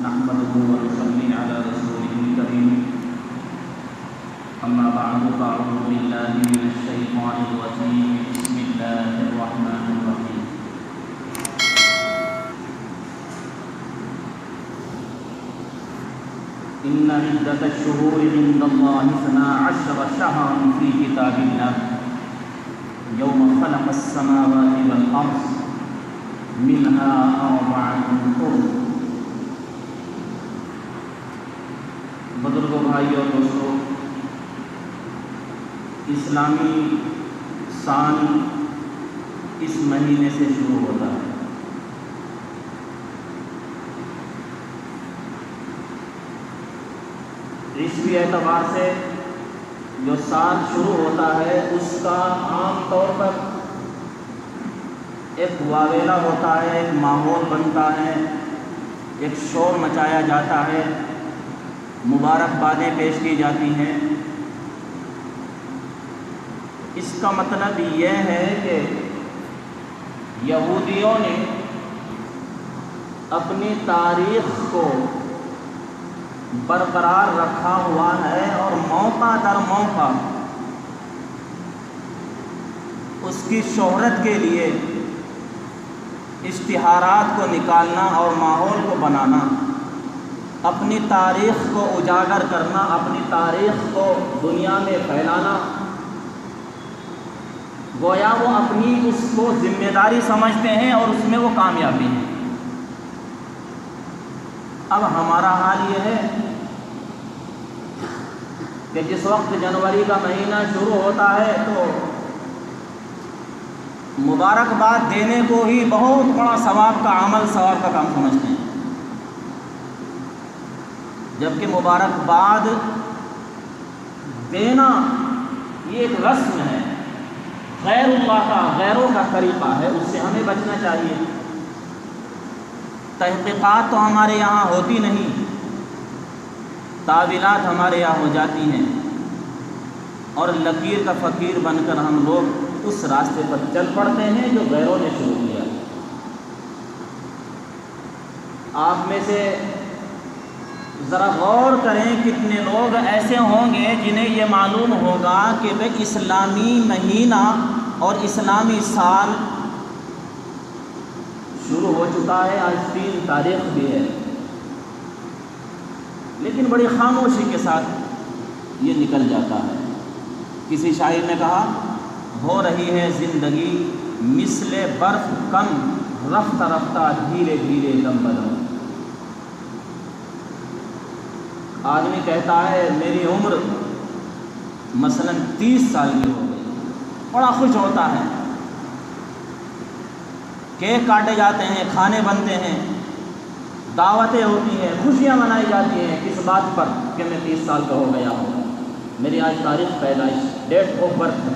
نحمده ونصلي على رسوله الكريم أما بعد فأعوذ بالله من الشيطان الرجيم بسم الله الرحمن الرحيم إن عدة الشهور عند الله 12 شهرا في كتاب الله يوم خلق السماوات والأرض منها 4 حرم. بزرگوں، بھائیوں اور دوستوں، اسلامی سال اس مہینے سے شروع ہوتا ہے. عیسوی اعتبار سے جو سال شروع ہوتا ہے اس کا عام طور پر ایک واویلا ہوتا ہے، ایک ماحول بنتا ہے، ایک شور مچایا جاتا ہے، مبارکبادیں پیش کی جاتی ہیں. اس کا مطلب یہ ہے کہ یہودیوں نے اپنی تاریخ کو برقرار رکھا ہوا ہے اور موقع در موقع اس کی شہرت کے لیے اشتہارات کو نکالنا اور ماحول کو بنانا، اپنی تاریخ کو اجاگر کرنا، اپنی تاریخ کو دنیا میں پھیلانا، گویا وہ اپنی اس کو ذمہ داری سمجھتے ہیں اور اس میں وہ کامیابی ہیں. اب ہمارا حال یہ ہے کہ جس وقت جنوری کا مہینہ شروع ہوتا ہے تو مبارکباد دینے کو ہی بہت بڑا ثواب کا عمل، ثواب کا کام سمجھتے ہیں، جبکہ مبارکباد دینا یہ ایک رسم ہے، غیر اللہ کا، غیروں کا طریقہ ہے، اس سے ہمیں بچنا چاہیے. تحقیقات تو ہمارے یہاں ہوتی نہیں، تعویلات ہمارے یہاں ہو جاتی ہیں اور لکیر کا فقیر بن کر ہم لوگ اس راستے پر چل پڑتے ہیں جو غیروں نے شروع کیا. آپ میں سے ذرا غور کریں، کتنے لوگ ایسے ہوں گے جنہیں یہ معلوم ہوگا کہ بھئی اسلامی مہینہ اور اسلامی سال شروع ہو چکا ہے، آج 3 تاریخ بھی ہے، لیکن بڑی خاموشی کے ساتھ یہ نکل جاتا ہے. کسی شاعر نے کہا، ہو رہی ہے زندگی مثل برف کم، رفتہ رفتہ دھیرے دھیرے دم بدم. آدمی کہتا ہے میری عمر مثلاً 30 سال کی ہو گئی، بڑا خوش ہوتا ہے، کیک کاٹے جاتے ہیں، کھانے بنتے ہیں، دعوتیں ہوتی ہیں، خوشیاں منائی جاتی ہیں. کس بات پر؟ کہ میں 30 سال کا ہو گیا ہوں، میری آج تاریخ پیدائش، ڈیٹ آف برتھ.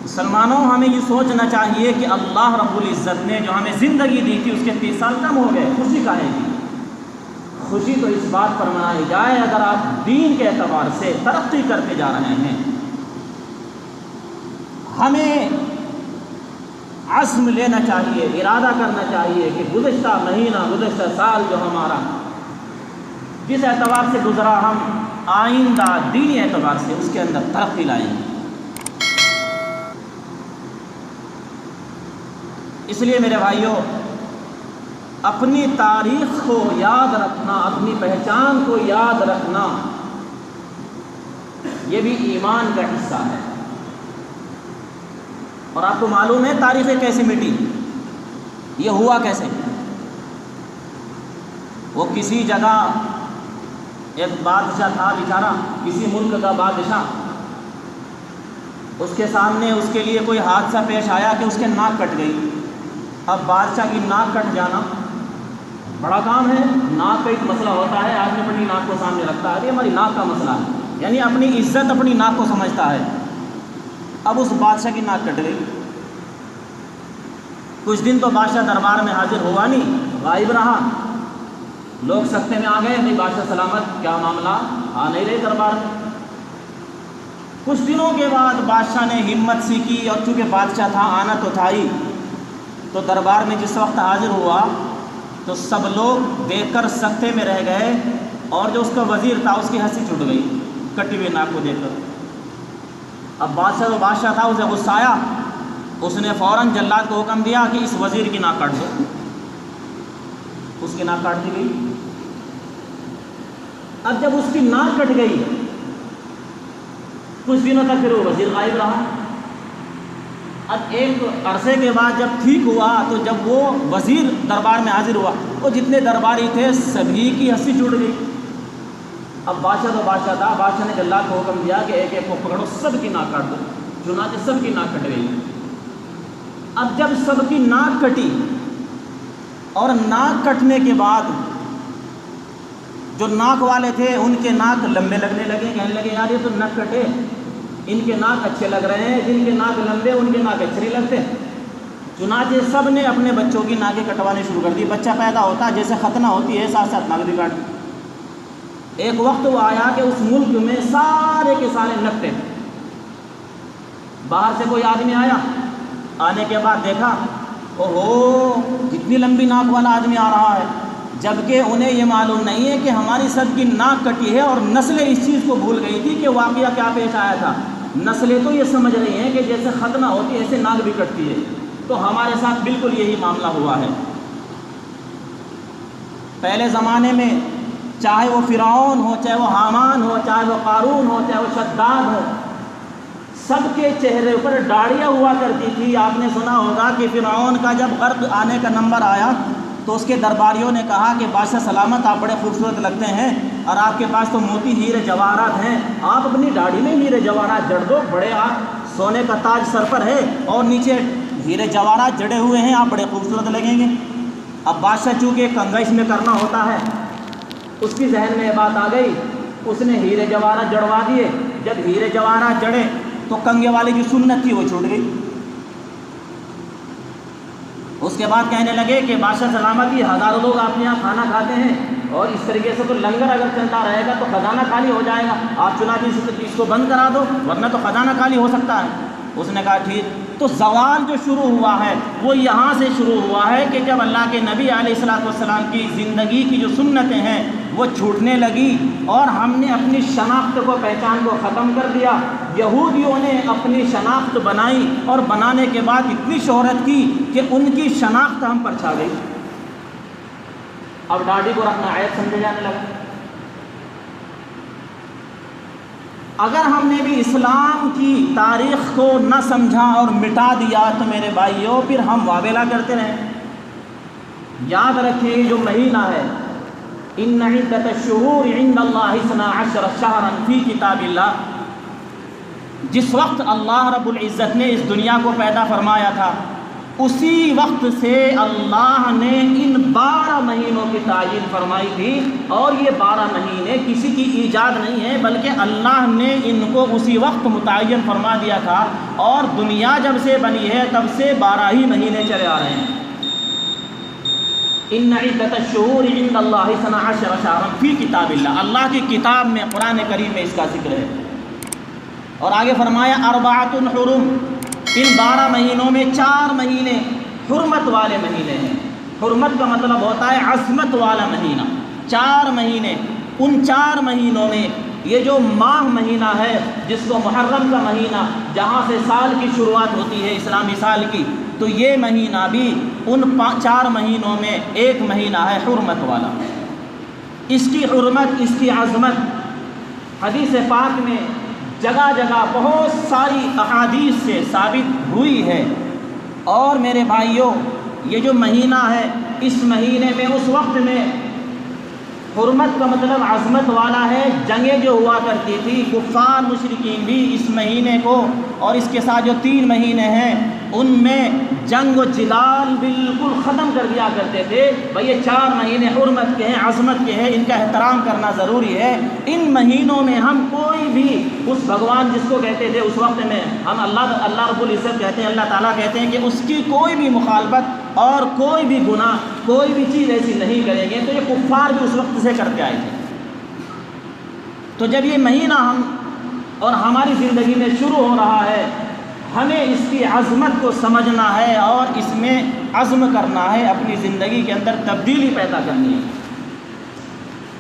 مسلمانوں، ہمیں یہ سوچنا چاہیے کہ اللہ رب العزت نے جو ہمیں زندگی دی تھی اس کے 30 سال کم ہو گئے، خوشی کاہے کی؟ خوشی تو اس بات پر منائی جائے اگر آپ دین کے اعتبار سے ترقی کرتے جا رہے ہیں. ہمیں عزم لینا چاہیے، ارادہ کرنا چاہیے کہ گزشتہ مہینہ، گزشتہ سال جو ہمارا جس اعتبار سے گزرا، ہم آئندہ دینی اعتبار سے اس کے اندر ترقی لائیں گے. اس لیے میرے بھائیوں، اپنی تاریخ کو یاد رکھنا، اپنی پہچان کو یاد رکھنا، یہ بھی ایمان کا حصہ ہے. اور آپ کو معلوم ہے تاریخیں کیسے مٹی، یہ ہوا کیسے؟ وہ کسی جگہ ایک بادشاہ تھا بیچارہ، کسی ملک کا بادشاہ، اس کے سامنے اس کے لیے کوئی حادثہ پیش آیا کہ اس کے ناک کٹ گئی. اب بادشاہ کی ناک کٹ جانا بڑا کام ہے. ناک کا ایک مسئلہ ہوتا ہے، آدمی اپنی ناک کو سامنے رکھتا ہے، یہ ہماری ناک کا مسئلہ ہے، یعنی اپنی عزت اپنی ناک کو سمجھتا ہے. اب اس بادشاہ کی ناک کٹ گئی. کچھ دن تو بادشاہ دربار میں حاضر ہوا نہیں، غائب رہا. لوگ سکتے میں آ گئے، بھائی بادشاہ سلامت، کیا معاملہ، آ نہیں رہے دربار میں. کچھ دنوں کے بعد بادشاہ نے ہمت سی کی، اور چونکہ بادشاہ تھا آنا تو تھا ہی، تو دربار میں جس وقت حاضر ہوا تو سب لوگ دیکھ کر سکتے میں رہ گئے، اور جو اس کا وزیر تھا اس کی ہنسی چھوٹ گئی کٹی ہوئی ناک کو دیکھ کر۔ اب بادشاہ تھا، اسے غصہ آیا، اس نے فوراً جلاد کو حکم دیا کہ اس وزیر کی ناک کاٹ دو۔ اس کی ناک کاٹ دی گئی۔ اب جب اس کی ناک کٹ گئی کچھ دنوں تک پھر وہ وزیر غائب رہا۔ اب ایک عرصے کے بعد جب ٹھیک ہوا تو جب وہ وزیر دربار میں حاضر ہوا، وہ جتنے درباری تھے سبھی کی ہنسی چھوٹ گئی۔ اب بادشاہ تھا، بادشاہ نے جلاد کو حکم دیا کہ ایک ایک کو پکڑو، سب کی ناک کاٹ دو۔ چنانچہ سب کی ناک کٹ گئی۔ اب جب سب کی ناک کٹی اور ناک کٹنے کے بعد جو ناک والے تھے ان کے ناک لمبے لگنے لگے، کہنے لگے یار یہ تو ناک کٹے، ان کے ناک اچھے لگ رہے ہیں، جن کے ناک لمبے ان کے ناک اچھے نہیں لگتے۔ چنانچہ سب نے اپنے بچوں کی ناکیں کٹوانے شروع کر دی۔ بچہ پیدا ہوتا جیسے ختنہ ہوتی ہے ساتھ ساتھ ناک بھی کاٹ۔ ایک وقت وہ آیا کہ اس ملک میں سارے کے سارے لگتے، باہر سے کوئی آدمی آیا، آنے کے بعد دیکھا اوہو کتنی لمبی ناک والا آدمی آ رہا ہے، جبکہ انہیں یہ معلوم نہیں ہے کہ ہماری سب کی ناک کٹی ہے اور نسلیں اس چیز کو بھول گئی تھی کہ واقعہ کیا پیش آیا تھا۔ نسلیں تو یہ سمجھ رہی ہیں کہ جیسے ختنہ ہوتی ہے ایسے ناک بھی کٹتی ہے۔ تو ہمارے ساتھ بالکل یہی معاملہ ہوا ہے۔ پہلے زمانے میں چاہے وہ فرعون ہو، چاہے وہ حامان ہو، چاہے وہ قارون ہو، چاہے وہ شداد ہو، سب کے چہرے پر داڑھیاں ہوا کرتی تھی۔ آپ نے سنا ہوگا کہ فرعون کا جب غرق آنے کا نمبر آیا تو اس کے درباریوں نے کہا کہ بادشاہ سلامت، آپ بڑے خوبصورت لگتے ہیں اور آپ کے پاس تو موتی ہیرے جواہرات ہیں، آپ اپنی داڑھی میں ہیرے جواہرات جڑ دو، بڑے آپ سونے کا تاج سر پر ہے اور نیچے ہیرے جواہرات جڑے ہوئے ہیں، آپ بڑے خوبصورت لگیں گے۔ اب بادشاہ چونکہ کنگا اس میں کرنا ہوتا ہے، اس کی ذہن میں یہ بات آ گئی، اس نے ہیرے جواہرات جڑوا دیے۔ جب ہیرے جواہرات جڑے تو کنگے والی جو سنت تھی وہ چھوٹ گئی۔ اس کے بعد کہنے لگے کہ بادشاہ سلامتی، ہزاروں لوگ آپ کے یہاں کھانا کھاتے ہیں اور اس طریقے سے تو لنگر اگر چلتا رہے گا تو خزانہ خالی ہو جائے گا، آپ چنانچہ اس کو بند کرا دو ورنہ تو خزانہ خالی ہو سکتا ہے۔ اس نے کہا ٹھیک۔ تو زوال جو شروع ہوا ہے وہ یہاں سے شروع ہوا ہے کہ جب اللہ کے نبی علیہ الصلوۃ والسلام کی زندگی کی جو سنتیں ہیں وہ چھوٹنے لگی اور ہم نے اپنی شناخت کو، پہچان کو ختم کر دیا۔ یہودیوں نے اپنی شناخت بنائی اور بنانے کے بعد اتنی شہرت کی کہ ان کی شناخت ہم پر چھا گئی۔ اب داڑھی کو رکھنا عیب سمجھا جانے لگا۔ اگر ہم نے بھی اسلام کی تاریخ کو نہ سمجھا اور مٹا دیا تو میرے بھائیوں پھر ہم واویلا کرتے رہیں۔ یاد رکھیں جو مہینہ ہے، ان عدۃ الشہور عند اللہ 12 شہرا فی کتاب اللہ، جس وقت اللہ رب العزت نے اس دنیا کو پیدا فرمایا تھا اسی وقت سے اللہ نے ان 12 مہینوں کی تعین فرمائی تھی، اور یہ 12 مہینے کسی کی ایجاد نہیں ہے بلکہ اللہ نے ان کو اسی وقت متعین فرما دیا تھا، اور دنیا جب سے بنی ہے تب سے 12 ہی مہینے چلے آ رہے ہیں۔ ان عدۃ الشہور عند اللہ 12 شہرا فی کتاب اللہ، اللہ کی کتاب میں قرآن کریم میں اس کا ذکر ہے۔ اور آگے فرمایا 4 حرم، ان 12 مہینوں میں 4 مہینے حرمت والے مہینے ہیں۔ حرمت کا مطلب ہوتا ہے عظمت والا مہینہ۔ 4 مہینے، ان 4 مہینوں میں یہ جو ماہ مہینہ ہے جس کو محرم کا مہینہ، جہاں سے سال کی شروعات ہوتی ہے اسلامی سال کی، تو یہ مہینہ بھی ان 4 مہینوں میں ایک مہینہ ہے حرمت والا۔ اس کی حرمت، اس کی عظمت حدیث پاک میں جگہ جگہ بہت ساری احادیث سے ثابت ہوئی ہے۔ اور میرے بھائیوں یہ جو مہینہ ہے، اس مہینے میں اس وقت میں حرمت کا مطلب عظمت والا ہے، جنگیں جو ہوا کرتی تھی، کفار مشرکین بھی اس مہینے کو اور اس کے ساتھ جو 3 مہینے ہیں ان میں جنگ و جدال بالکل ختم کر دیا کرتے تھے۔ بھئی یہ 4 مہینے حرمت کے ہیں، عظمت کے ہیں، ان کا احترام کرنا ضروری ہے۔ ان مہینوں میں ہم کوئی بھی اس بھگوان جس کو کہتے تھے اس وقت میں ہم اللہ رب العزت کہتے ہیں، اللہ تعالیٰ کہتے ہیں کہ اس کی کوئی بھی مخالفت اور کوئی بھی گناہ، کوئی بھی چیز ایسی نہیں کریں گے۔ تو یہ کفار بھی اس وقت سے کرتے آئے تھے۔ تو جب یہ مہینہ ہم اور ہماری زندگی میں شروع ہو رہا ہے، ہمیں اس کی عظمت کو سمجھنا ہے اور اس میں عزم کرنا ہے، اپنی زندگی کے اندر تبدیلی پیدا کرنی ہے۔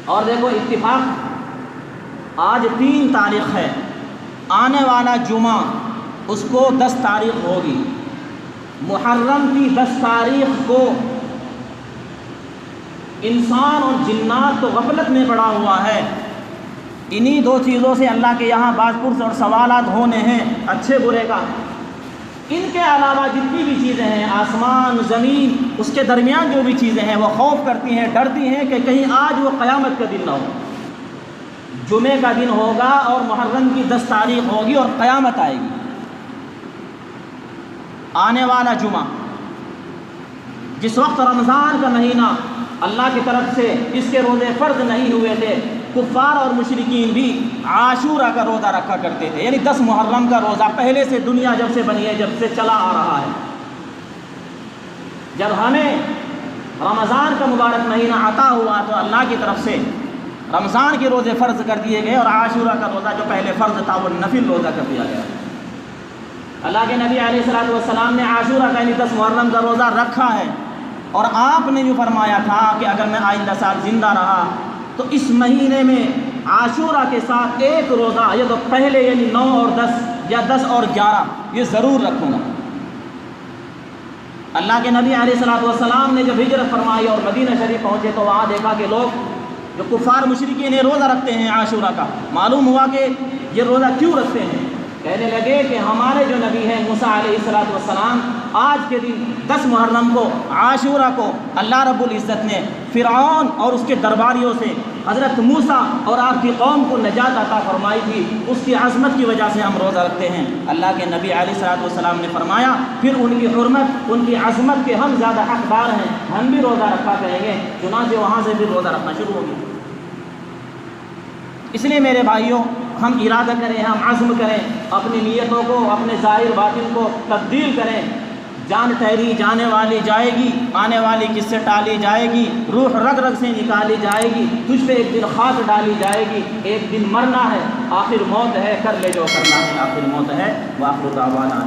اور دیکھو اتفاق، آج 3 تاریخ ہے، آنے والا جمعہ اس کو 10 تاریخ ہوگی، محرم کی 10 تاریخ کو انسان اور جنات تو غفلت میں پڑا ہوا ہے۔ انہی 2 چیزوں سے اللہ کے یہاں بعض پرس اور سوالات ہونے ہیں، اچھے برے کا۔ ان کے علاوہ جتنی بھی چیزیں ہیں، آسمان زمین، اس کے درمیان جو بھی چیزیں ہیں، وہ خوف کرتی ہیں، ڈرتی ہیں کہ کہیں آج وہ قیامت کا دن نہ ہو۔ جمعے کا دن ہوگا اور محرم کی 10 تاریخ ہوگی اور قیامت آئے گی۔ آنے والا جمعہ، جس وقت رمضان کا مہینہ اللہ کی طرف سے اس کے روزے فرض نہیں ہوئے تھے، کفار اور مشرکین بھی عاشورہ کا روزہ رکھا کرتے تھے، یعنی 10 محرم کا روزہ پہلے سے دنیا جب سے بنی ہے، جب سے چلا آ رہا ہے۔ جب ہمیں رمضان کا مبارک مہینہ عطا ہوا تو اللہ کی طرف سے رمضان کے روزے فرض کر دیے گئے، اور عاشورہ کا روزہ جو پہلے فرض تھا وہ نفل روزہ کر دیا گیا۔ اللہ کے نبی علیہ الصلوۃ والسلام نے عاشورہ کا یعنی 10 محرم کا روزہ رکھا ہے، اور آپ نے بھی فرمایا تھا کہ اگر میں آئندہ سال زندہ رہا تو اس مہینے میں عاشورہ کے ساتھ 1 روزہ، یہ تو پہلے یعنی 9 اور 10 یا 10 اور 11 یہ ضرور رکھوں گا۔ اللہ کے نبی علیہ الصلوۃ والسلام نے جب ہجرت فرمائی اور مدینہ شریف پہنچے تو وہاں دیکھا کہ لوگ جو کفار مشرکین روزہ رکھتے ہیں عاشورہ کا، معلوم ہوا کہ یہ روزہ کیوں رکھتے ہیں؟ کہنے لگے کہ ہمارے جو نبی ہیں موسیٰ علیہ الصلوۃ والسلام، آج کے دن 10 محرم کو عاشورہ کو اللہ رب العزت نے فرعون اور اس کے درباریوں سے حضرت موسیٰ اور آپ کی قوم کو نجات عطا فرمائی تھی، اس کی عظمت کی وجہ سے ہم روزہ رکھتے ہیں۔ اللہ کے نبی علیہ الصلوۃ والسلام نے فرمایا پھر ان کی حرمت، ان کی عظمت کے ہم زیادہ حقدار ہیں، ہم بھی روزہ رکھا کریں گے۔ چنانچہ وہاں سے بھی روزہ رکھنا شروع ہو گیا۔ اس لیے میرے بھائیوں، ہم ارادہ کریں، ہم عزم کریں، اپنی نیتوں کو، اپنے ظاہر باطن کو تبدیل کریں۔ جان ٹھہری جانے والی جائے گی، آنے والی کس سے ٹالی جائے گی، روح رگ رگ سے نکالی جائے گی، تجھ پہ ایک دن خاک ڈالی جائے گی، ایک دن مرنا ہے، آخر موت ہے، کر لے جو کرنا ہے، آخر موت ہے۔ وآخر دعوانا